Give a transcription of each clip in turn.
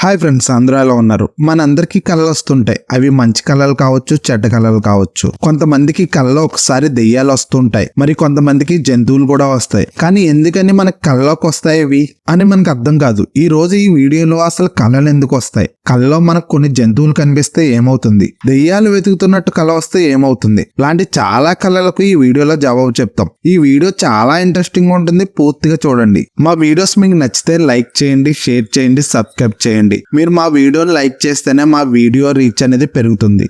Hi friends, అందరూ ఎలా ఉన్నారు? మనందరికీ కళలు వస్తుంటాయి. అవి మంచి కళలు కావచ్చు, చెడ్డ కళలు కావచ్చు. కొంతమందికి కళలో ఒకసారి దెయ్యాలు వస్తుంటాయి, మరి కొంతమందికి జంతువులు కూడా వస్తాయి. కానీ ఎందుకని మనకి కళలోకి వస్తాయి ఇవి అని మనకు అర్థం కాదు. ఈ రోజు ఈ వీడియోలో అసలు కళలు ఎందుకు వస్తాయి, కళలో మనకు కొన్ని జంతువులు కనిపిస్తే ఏమవుతుంది, దెయ్యాలు వెతుకుతున్నట్టు కళ వస్తే ఏమవుతుంది, ఇలాంటి చాలా కళలకు ఈ వీడియోలో జవాబు చెప్తాం. ఈ వీడియో చాలా ఇంట్రెస్టింగ్ ఉంటుంది, పూర్తిగా చూడండి. మా వీడియోస్ మీకు నచ్చితే లైక్ చేయండి, షేర్ చేయండి, సబ్స్క్రైబ్ చేయండి. మీరు మా వీడియోని లైక్ చేస్తేనే మా వీడియో రీచ్ అనేది పెరుగుతుంది.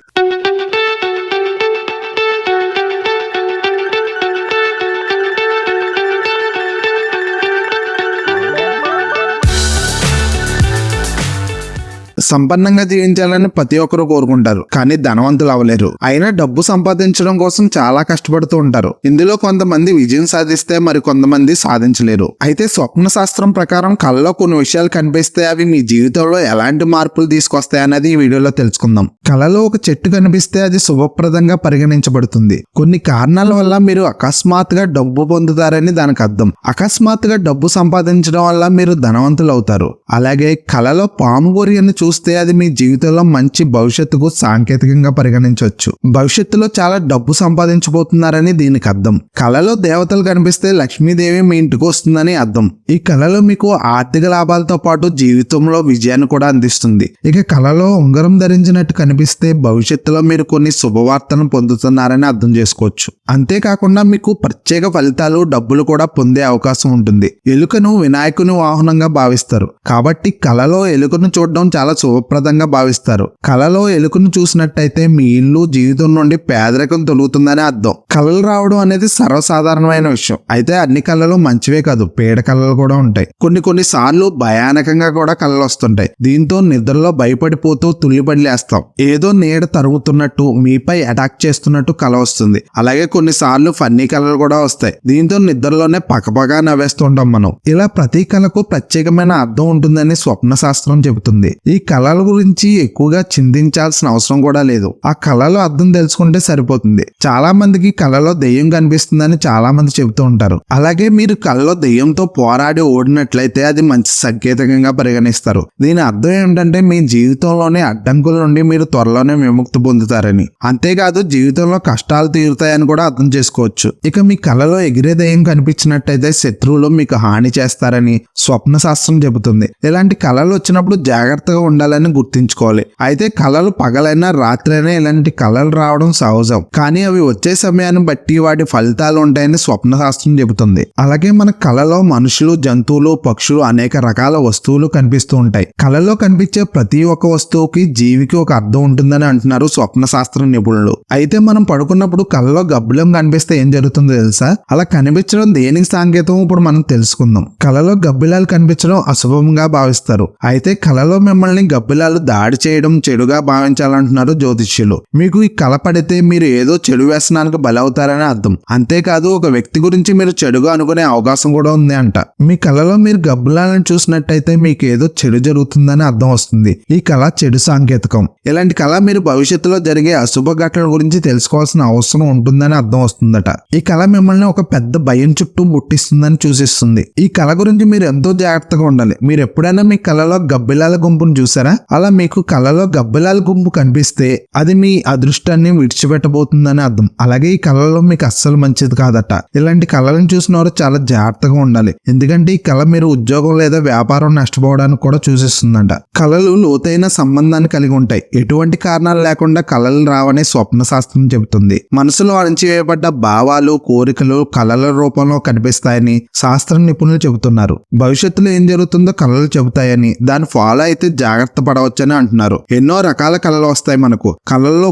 సంపన్నంగా జీవించాలని ప్రతి ఒక్కరు కోరుకుంటారు, కానీ ధనవంతులు అవ్వలేరు. అయినా డబ్బు సంపాదించడం కోసం చాలా కష్టపడుతూ ఉంటారు. ఇందులో కొంతమంది విజయం సాధిస్తే మరి కొంతమంది సాధించలేరు. అయితే స్వప్న శాస్త్రం ప్రకారం కళ్ళలో కొన్ని విషయాలు కనిపిస్తే అవి మీ జీవితంలో ఎలాంటి మార్పులు తీసుకొస్తాయి అన్నది ఈ వీడియోలో తెలుసుకుందాం. కళలో ఒక చెట్టు కనిపిస్తే అది శుభప్రదంగా పరిగణించబడుతుంది. కొన్ని కారణాల వల్ల మీరు అకస్మాత్తుగా డబ్బు పొందుతారని దానికి అర్థం. అకస్మాత్తుగా డబ్బు సంపాదించడం వల్ల మీరు ధనవంతులు అవుతారు. అలాగే కళలో పాము గొరియను చూస్తే అది మీ జీవితంలో మంచి భవిష్యత్తుకు సాంకేతికంగా పరిగణించవచ్చు. భవిష్యత్తులో చాలా డబ్బు సంపాదించబోతున్నారని దీనికి అర్థం. కళలో దేవతలు కనిపిస్తే లక్ష్మీదేవి మీ ఇంటికి వస్తుందని అర్థం. ఈ కళలో మీకు ఆర్థిక లాభాలతో పాటు జీవితంలో విజయాన్ని కూడా అందిస్తుంది. ఇక కళలో ఉంగరం ధరించినట్టు కనిపిస్తే భవిష్యత్తులో మీరు కొన్ని శుభవార్తలను పొందుతున్నారని అర్థం చేసుకోవచ్చు. అంతేకాకుండా మీకు ప్రత్యేక ఫలితాలు, డబ్బులు కూడా పొందే అవకాశం ఉంటుంది. ఎలుకను వినాయకుని వాహనంగా భావిస్తారు, కాబట్టి కళలో ఎలుకను చూడడం చాలా శుభప్రదంగా భావిస్తారు. కళలో ఎలుకను చూసినట్టయితే మీ ఇల్లు, జీవితం నుండి పేదరికం తొలుగుతుందని అర్థం. కళలు రావడం అనేది సర్వసాధారణమైన విషయం. అయితే అన్ని కళలు మంచివే కాదు, పేడ కళలు కూడా ఉంటాయి. కొన్ని సార్లు భయానకంగా కూడా కళలు వస్తుంటాయి. దీంతో నిద్రలో భయపడిపోతూ తుల్లిపడి లేస్తాం. ఏదో నీడ తరుగుతున్నట్టు, మీపై అటాక్ చేస్తున్నట్టు కళ వస్తుంది. అలాగే కొన్నిసార్లు ఫన్నీ కళలు కూడా వస్తాయి. దీంతో నిద్రలోనే పకపగా నవ్వేస్తుంటాం మనం. ఇలా ప్రతి కళకు ప్రత్యేకమైన అర్థం ఉంటుందని స్వప్న శాస్త్రం చెబుతుంది. ఈ కళల గురించి ఎక్కువగా చింతించాల్సిన అవసరం కూడా లేదు. ఆ కళలో అర్థం తెలుసుకుంటే సరిపోతుంది. చాలా మందికి కళలో దెయ్యం కనిపిస్తుందని చాలా మంది చెబుతూ ఉంటారు. అలాగే మీరు కళలో దెయ్యంతో పోరాడి ఓడినట్లయితే అది మంచి సంకేతంగా పరిగణిస్తారు. దీని అర్థం ఏమిటంటే మీ జీవితంలోనే అడ్డంకుల నుండి మీరు త్వరలోనే విముక్తి పొందుతారని. అంతేకాదు జీవితంలో కష్టాలు తీరుతాయని కూడా అర్థం చేసుకోవచ్చు. ఇక మీ కళలో ఎగిరే దెయ్యం కనిపించినట్టయితే శత్రువులు మీకు హాని చేస్తారని స్వప్న శాస్త్రం చెబుతుంది. ఇలాంటి కళలు వచ్చినప్పుడు జాగ్రత్తగా ఉండాలని గుర్తుంచుకోవాలి. అయితే కళలు పగలైనా రాత్రైనా ఇలాంటి కళలు రావడం సహజం, కానీ అవి వచ్చే సమయాన్ని బట్టి వాటి ఫలితాలు ఉంటాయని స్వప్న శాస్త్రం చెబుతుంది. అలాగే మన కళలో మనుషులు, జంతువులు, పక్షులు, అనేక రకాల వస్తువులు కనిపిస్తూ ఉంటాయి. కళలో కనిపించే ప్రతి ఒక్క వస్తువుకి, జీవికి ఒక అర్థం ఉంటుందని అంటున్నారు స్వప్న శాస్త్ర నిపుణులు. అయితే మనం పడుకున్నప్పుడు కళలో గబ్బిలం కనిపిస్తే ఏం జరుగుతుందో తెలుసా? అలా కనిపించడం దేనికి సంకేతం ఇప్పుడు మనం తెలుసుకుందాం. కళలో గబ్బిలాలు కనిపించడం అశుభంగా భావిస్తారు. అయితే కళలో మిమ్మల్ని గబ్బిలాలు దాడి చేయడం చెడుగా భావించాలంటున్నారు జ్యోతిష్యులు. మీకు ఈ కళ పడితే మీరు ఏదో చెడు వ్యసనానికి బలవుతారని అర్థం. అంతేకాదు ఒక వ్యక్తి గురించి మీరు చెడుగా అనుకునే అవకాశం కూడా ఉంది అంట. మీ కళలో మీరు గబ్బిలాలను చూసినట్టయితే మీకు ఏదో చెడు జరుగుతుందని అర్థం వస్తుంది. ఈ కళ చెడు సాంకేతికం. ఇలాంటి కళ మీరు భవిష్యత్తులో జరిగే అశుభ ఘటనల గురించి తెలుసుకోవాల్సిన అవసరం ఉంటుందని అర్థం వస్తుందట. ఈ కళ మిమ్మల్ని ఒక పెద్ద భయం చుట్టూ ముట్టిస్తుందని సూచిస్తుంది. ఈ కళ గురించి మీరు ఎంతో జాగ్రత్తగా ఉండాలి. మీరు ఎప్పుడైనా మీ కళలో గబ్బిలాల గుంపును చూసారా? అలా మీకు కళలో గబ్బిలాల గుంపు కనిపిస్తే అది మీ అదృష్టాన్ని విడిచిపెట్టబోతుందని అర్థం. అలాగే ఈ కళలో మీకు అస్సలు మంచిది కాదట. ఇలాంటి కళలను చూసిన వారు చాలా జాగ్రత్తగా ఉండాలి, ఎందుకంటే ఈ కళ మీరు ఉద్యోగం లేదా వ్యాపారం నష్టపోవడానికి కూడా సూచిస్తుందంట. కళలు లోతైన సంబంధాన్ని కలిగి ఉంటాయి. ఎటువంటి కారణాలు లేకుండా కళలు రావని స్వప్న శాస్త్రం చెబుతుంది. మనసులో అణచివేయబడ్డ భావాలు, కోరికలు కళల రూపంలో కనిపిస్తాయని శాస్త్ర నిపుణులు చెబుతున్నారు. భవిష్యత్తులో ఏం జరుగుతుందో కళలు చెబుతాయని, దాన్ని ఫాలో అయితే జాగ్రత్త పడవచ్చని అంటున్నారు. ఎన్నో రకాల కళలు వస్తాయి మనకు. కళల్లో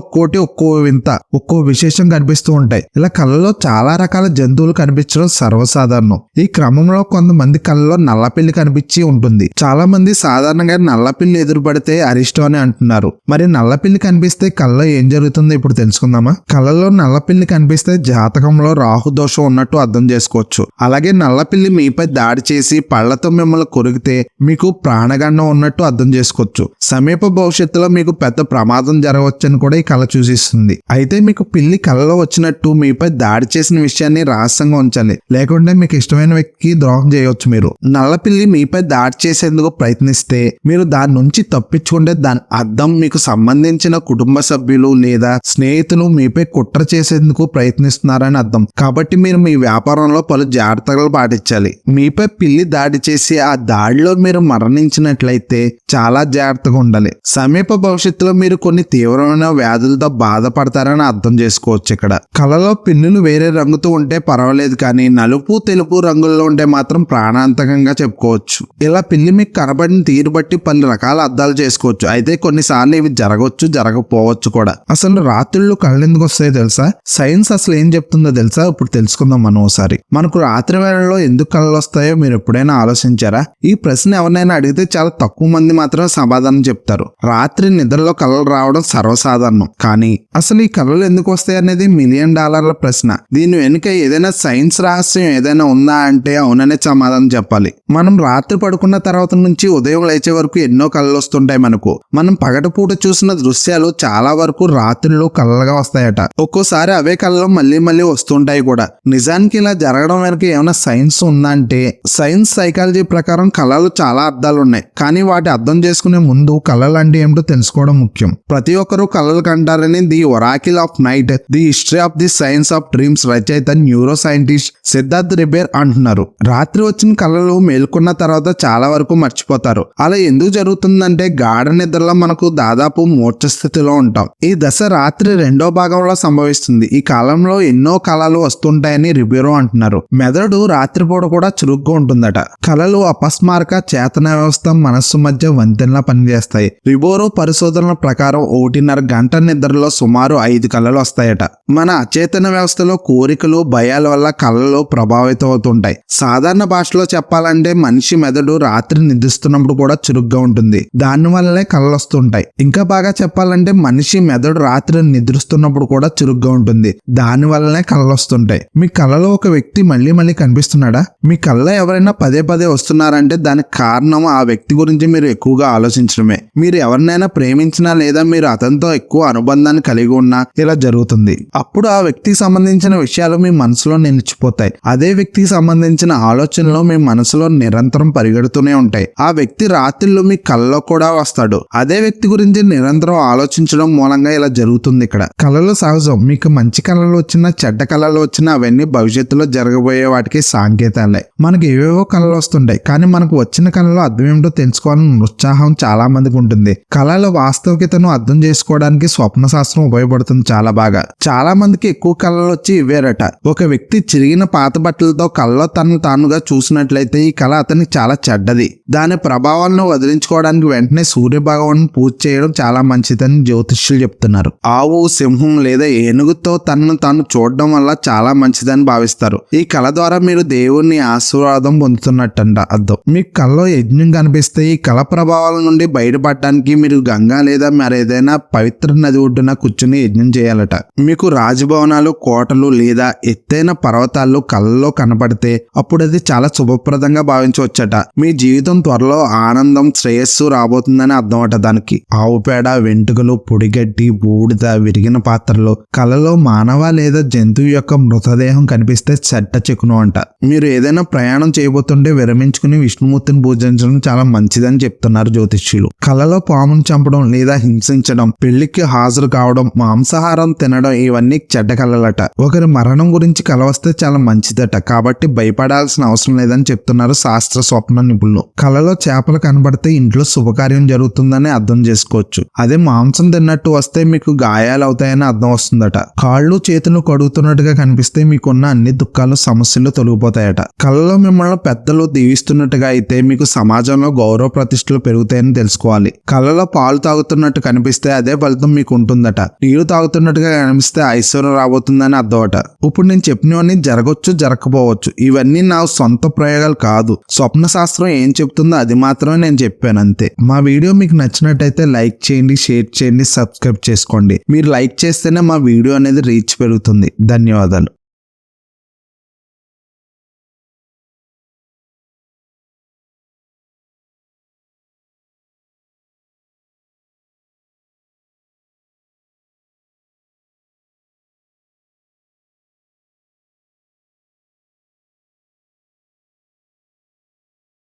ఒక్కో వింత, ఒక్కో విశేషం కనిపిస్తూ ఉంటాయి. ఇలా కళలో చాలా రకాల జంతువులు కనిపించడం సర్వసాధారణం. ఈ క్రమంలో కొంతమంది కళలో నల్లపిల్లి కనిపించి ఉంటుంది. చాలా మంది సాధారణంగా నల్లపిల్లి ఎదురుపడితే అరిష్టం అని అంటున్నారు. మరి నల్లపిల్లి కనిపిస్తే కళలో ఏం జరుగుతుందో ఇప్పుడు తెలుసుకుందామా? కళలో నల్లపిల్లి కనిపిస్తే జాతకంలో రాహు దోషం ఉన్నట్టు అర్థం చేసుకోవచ్చు. అలాగే నల్లపిల్లి మీపై దాడి చేసి పళ్లతో మిమ్మల్ని కొరికితే మీకు ప్రాణగండం ఉన్నట్టు అర్థం చేసుకోవచ్చు. చేసుకోవచ్చు. సమీప భవిష్యత్తులో మీకు పెద్ద ప్రమాదం జరగవచ్చని కూడా ఈ కళ సూచిస్తుంది. అయితే మీకు పిల్లి కళలో వచ్చినట్టు మీపై దాడి చేసిన విషయాన్ని రహస్యంగా ఉంచాలి, లేకుంటే మీకు ఇష్టమైన వ్యక్తికి ద్రోహం చేయవచ్చు. మీరు నల్ల పిల్లి మీపై దాడి చేసేందుకు ప్రయత్నిస్తే మీరు దాని నుంచి తప్పించుకుంటే దాని అర్థం మీకు సంబంధించిన కుటుంబ సభ్యులు లేదా స్నేహితులు మీపై కుట్ర చేసేందుకు ప్రయత్నిస్తున్నారని అర్థం. కాబట్టి మీరు మీ వ్యాపారంలో పలు జాగ్రత్తలు పాటించాలి. మీపై పిల్లి దాడి చేసి ఆ దాడిలో మీరు మరణించినట్లయితే చాలా జాగ్రత్తగా ఉండాలి. సమీప భవిష్యత్తులో మీరు కొన్ని తీవ్రమైన వ్యాధులతో బాధపడతారని అర్థం చేసుకోవచ్చు. ఇక్కడ కళలో పిల్లులు వేరే రంగుతో ఉంటే పర్వాలేదు, కానీ నలుపు తెలుపు రంగుల్లో ఉంటే మాత్రం ప్రాణాంతకంగా చెప్పుకోవచ్చు. ఇలా పిల్లి మీకు కనబడిన తీరు బట్టి పలు రకాల అర్థాలు చేసుకోవచ్చు. అయితే కొన్నిసార్లు ఇవి జరగవచ్చు, జరగకపోవచ్చు కూడా. అసలు రాత్రుళ్ళు కళ్ళు ఎందుకు వస్తాయో తెలుసా? సైన్స్ అసలు ఏం చెప్తుందో తెలుసా? ఇప్పుడు తెలుసుకుందాం మనం ఒకసారి. మనకు రాత్రి వేళల్లో ఎందుకు కళ్ళు వస్తాయో మీరు ఎప్పుడైనా ఆలోచించారా? ఈ ప్రశ్న ఎవరినైనా అడిగితే చాలా తక్కువ మంది మాత్రమే సమాధానం చెప్తారు. రాత్రి నిద్రలో కళలు రావడం సర్వసాధారణం, కానీ అసలు ఈ కళలు ఎందుకు వస్తాయి అనేది $1 మిలియన్ ప్రశ్న. దీని వెనుక ఏదైనా సైన్స్ రహస్యం ఏదైనా ఉందా అంటే అవుననే సమాధానం చెప్పాలి. మనం రాత్రి పడుకున్న తర్వాత నుంచి ఉదయం లేచే వరకు ఎన్నో కళలు వస్తుంటాయి మనకు. మనం పగటిపూట చూసిన దృశ్యాలు చాలా వరకు రాత్రిలో కళలుగా వస్తాయట. ఒక్కోసారి అవే కళలు మళ్ళీ మళ్ళీ వస్తుంటాయి కూడా. నిజానికి ఇలా జరగడం వెనక ఏమైనా సైన్స్ ఉందా అంటే, సైన్స్ సైకాలజీ ప్రకారం కళలు చాలా అర్థాలు ఉన్నాయి, కానీ వాటి అర్థం చేసుకునే ముందు కళలు అంటే ఏమిటో తెలుసుకోవడం ముఖ్యం. ప్రతి ఒక్కరూ కళలు కంటారని the oracle of night, the history of the science of dreams రచయిత న్యూరో సైంటిస్ట్ సిద్ధార్థ్ రిబేర్ అంటున్నారు. రాత్రి వచ్చిన కళలు మేల్కొన్న తర్వాత చాలా వరకు మర్చిపోతారు. అలా ఎందుకు జరుగుతుందంటే గాఢ నిద్రలో మనకు దాదాపు మూర్ఛ స్థితిలో ఉంటాం. ఈ దశ రాత్రి 2వ భాగంలో సంభవిస్తుంది. ఈ కాలంలో ఎన్నో కళలు వస్తుంటాయని రిబేరో అంటున్నారు. మెదడు రాత్రిపూట కూడా చురుగ్గా ఉంటుందట. కళలు అపస్మారక చేతన వ్యవస్థ మనస్సు మధ్య వంతెనలా పనిచేస్తాయి. రిబోరో పరిశోధనల ప్రకారం 1.5 గంట నిద్రలో సుమారు 5 కళలు వస్తాయట. మన అచేతన వ్యవస్థలో కోరికలు భయాల వల్ల కళలు ప్రభావితం అవుతుంటాయి. సాధారణ భాషలో చెప్పాలంటే మనిషి మెదడు రాత్రి నిద్రిస్తున్నప్పుడు కూడా చురుగ్గా ఉంటుంది. దాని వల్లనే కళలు వస్తుంటాయి. ఇంకా బాగా చెప్పాలంటే మనిషి మెదడు రాత్రి నిద్రిస్తున్నప్పుడు కూడా చురుగ్గా ఉంటుంది. దాని వల్లనే కళలు వస్తుంటాయి. మీ కళలో ఒక వ్యక్తి మళ్ళీ మళ్ళీ కనిపిస్తున్నాడా? మీ కళ్ళలో ఎవరైనా పదే పదే వస్తున్నారంటే దానికి కారణం ఆ వ్యక్తి గురించి మీరు ఎక్కువగా ఆలోచించడమే. మీరు ఎవరినైనా ప్రేమించినా లేదా మీరు అతనితో ఎక్కువ అనుబంధాన్ని కలిగి ఉన్నా ఇలా జరుగుతుంది. అప్పుడు ఆ వ్యక్తికి సంబంధించిన విషయాలు మీ మనసులో నిలిచిపోతాయి. అదే వ్యక్తికి సంబంధించిన ఆలోచనలు మీ మనసులో నిరంతరం పరిగెడుతూనే ఉంటాయి. ఆ వ్యక్తి రాత్రిలో మీ కళ్ళలో కూడా వస్తాడు. అదే వ్యక్తి గురించి నిరంతరం ఆలోచించడం మూలంగా ఇలా జరుగుతుంది. ఇక్కడ కళలు సహజం. మీకు మంచి కళలు వచ్చినా చెడ్డ కళలు వచ్చినా అవన్నీ భవిష్యత్తులో జరగబోయే వాటికి సంకేతాలే. మనకి ఏవేవో కళలు వస్తుంటాయి, కానీ మనకు వచ్చిన కళలో అర్థం ఏమిటో తెలుసుకోవాలని ఉత్సాహం చాలా మందికి ఉంటుంది. కళల వాస్తవికతను అర్థం చేసుకోవడానికి స్వప్న శాస్త్రం ఉపయోగపడుతుంది చాలా బాగా. చాలా మందికి ఎక్కువ కళలు వచ్చి ఇవేరట. ఒక వ్యక్తి చిరిగిన పాత బట్టలతో కళ్ళలో తనను తానుగా చూసినట్లయితే ఈ కళ అతనికి చాలా చెడ్డది. దాని ప్రభావాలను వదిలించుకోవడానికి వెంటనే సూర్య భగవాన్ పూజ చేయడం చాలా మంచిదని జ్యోతిష్యులు చెప్తున్నారు. ఆవు, సింహం లేదా ఏనుగుతో తనను తాను చూడడం వల్ల చాలా మంచిదని భావిస్తారు. ఈ కళ ద్వారా మీరు దేవుని ఆశీర్వాదం పొందుతున్నట్టంట అర్థం. మీకు కళలో యజ్ఞం కనిపిస్తే ఈ కళ ప్రభావాల నుండి బయటపడటానికి మీరు గంగా లేదా మరేదైనా పవిత్ర నది ఒడ్డున కూర్చుని యజ్ఞం చేయాలట. మీకు రాజభవనాలు, కోటలు లేదా ఎత్తైన పర్వతాలు కళ్ళలో కనపడితే అప్పుడు అది చాలా శుభప్రదంగా భావించవచ్చట. మీ జీవితం త్వరలో ఆనందం, శ్రేయస్సు రాబోతుందని అర్థం అట దానికి. ఆవు పేడ, వెంట్రుకలు, పొడిగడ్డి, బూడిద, విరిగిన పాత్రలు కళలో మానవ లేదా జంతువు యొక్క మృతదేహం కనిపిస్తే చెడ్డ చెక్కును అంట. మీరు ఏదైనా ప్రయాణం చేయబోతుంటే విరమించుకుని విష్ణుమూర్తిని పూజించడం చాలా మంచిదని చెప్తున్నారు జ్యోతిష్యులు. కళలో పామును చంపడం లేదా హింసించడం, పెళ్లికి హాజరు కావడం, మాంసాహారం తినడం ఇవన్నీ చెడ్డ కళలట. ఒకరి మరణం గురించి కల వస్తే చాలా మంచిదట. కాబట్టి భయపడాల్సిన అవసరం లేదని చెప్తున్నారు శాస్త్ర స్వప్న నిపుణులు. కళలో చేపలు కనబడితే ఇంట్లో శుభకార్యం జరుగుతుందని అర్థం చేసుకోవచ్చు. అదే మాంసం తిన్నట్టు వస్తే మీకు గాయాలు అవుతాయని అర్థం వస్తుందట. కాళ్ళు చేతులు కడుగుతున్నట్టుగా కనిపిస్తే మీకున్న అన్ని దుఃఖాలు, సమస్యలు తొలగిపోతాయట. కళలో మిమ్మల్ని పెద్దలు దీవిస్తున్నట్టుగా అయితే మీకు సమాజంలో గౌరవ ప్రతిష్టలు పెరుగుతాయని తెలుసుకోవాలి. కళలో పాలు తాగుతున్నట్టు కనిపిస్తే అదే ఫలితం మీకు ఉంటుందట. నీళ్లు తాగుతున్నట్టుగా కనిపిస్తే ఐశ్వర్యం రాబోతుందని అర్థమట. ఇప్పుడు నేను చెప్పినవన్నీ జరగవచ్చు, జరగకపోవచ్చు. ఇవన్నీ నా సొంత ప్రయోగాలు కాదు. స్వప్న శాస్త్రం ఏం చెప్తుందో అది మాత్రమే నేను చెప్పాను అంతే. మా వీడియో మీకు నచ్చినట్టయితే లైక్ చేయండి, షేర్ చేయండి, సబ్స్క్రైబ్ చేసుకోండి. మీరు లైక్ చేస్తేనే మా వీడియో అనేది రీచ్ పెరుగుతుంది. ధన్యవాదాలు.